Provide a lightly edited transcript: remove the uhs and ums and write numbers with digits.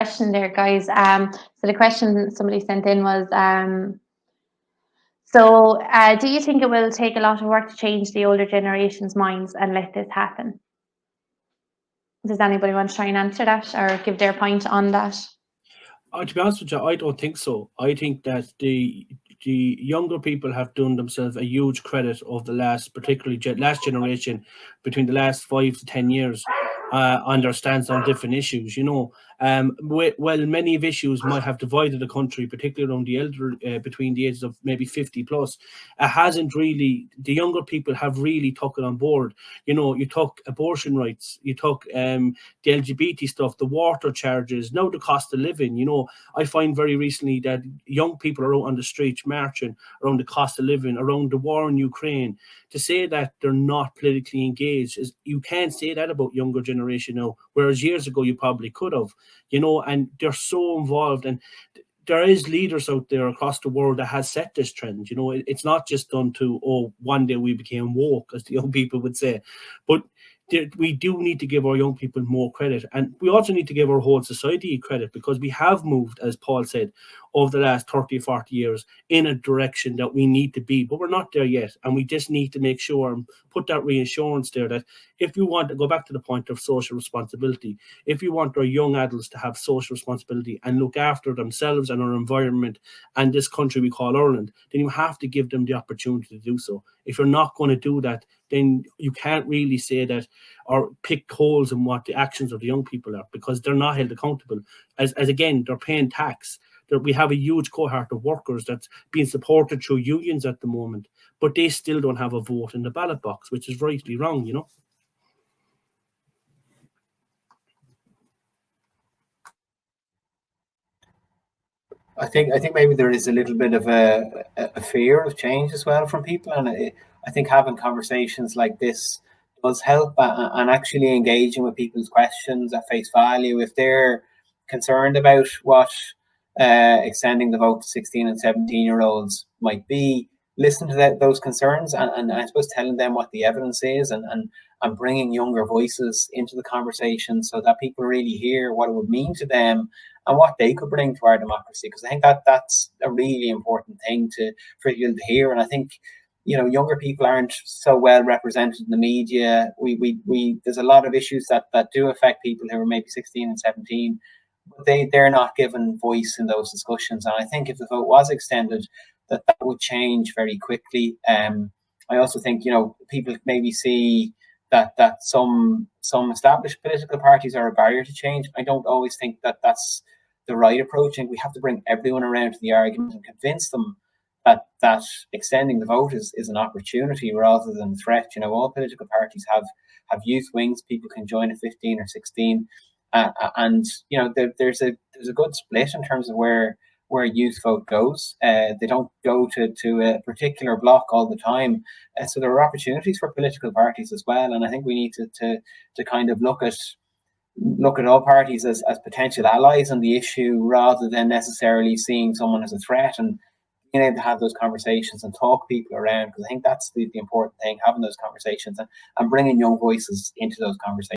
Question there, guys. So the question somebody sent in was, do you think it will take a lot of work to change the older generation's minds and let this happen? Does anybody want to try and answer that or give their point on that? To be honest with you, I don't think so. I think that the younger people have done themselves a huge credit of the last, particularly last generation, between the last 5 to 10 years, on their stance on different issues. Well, many of issues might have divided the country, particularly around the elder, between the ages of maybe 50 plus. It hasn't really. The younger people have really took it on board. You took abortion rights, you took the LGBT stuff, the water charges, now the cost of living. I find very recently that young people are out on the streets marching around the cost of living, around the war in Ukraine. To say that they're not politically engaged, you can't say that about younger generation now, whereas years ago you probably could have, and they're so involved. And there is leaders out there across the world that has set this trend. It's not just done to, one day we became woke, as the young people would say, but we do need to give our young people more credit, and we also need to give our whole society credit, because we have moved, as Paul said, over the last 30 or 40 years in a direction that we need to be, but we're not there yet. And we just need to make sure and put that reassurance there that if you want to go back to the point of social responsibility, if you want our young adults to have social responsibility and look after themselves and our environment and this country we call Ireland, then you have to give them the opportunity to do so. If you're not going to do that, then you can't really say that or pick holes in what the actions of the young people are, because they're not held accountable. As again, they're paying tax. We have a huge cohort of workers that's being supported through unions at the moment, but they still don't have a vote in the ballot box, which is rightly wrong, I think maybe there is a little bit of a fear of change as well from people, and I think having conversations like this does help, and actually engaging with people's questions at face value. If they're concerned about what extending the vote to 16 and 17-year-olds might be, listen to those concerns, and I suppose telling them what the evidence is, and bringing younger voices into the conversation so that people really hear what it would mean to them and what they could bring to our democracy. Because I think that's a really important thing for you to hear. And I think, younger people aren't so well represented in the media. We there's a lot of issues that do affect people who are maybe 16 and 17, but they're not given voice in those discussions. And I think if the vote was extended, that would change very quickly. I also think, people maybe see that some established political parties are a barrier to change. I don't always think that that's the right approach. And we have to bring everyone around to the argument and convince them that extending the vote is an opportunity rather than a threat. All political parties have youth wings. People can join at 15 or 16, and there's a good split in terms of where youth vote goes. They don't go to a particular block all the time. So there are opportunities for political parties as well. And I think we need to kind of look at all parties as potential allies on the issue, rather than necessarily seeing someone as a threat, and being able to have those conversations and talk people around. Because I think that's the important thing, having those conversations and bringing young voices into those conversations.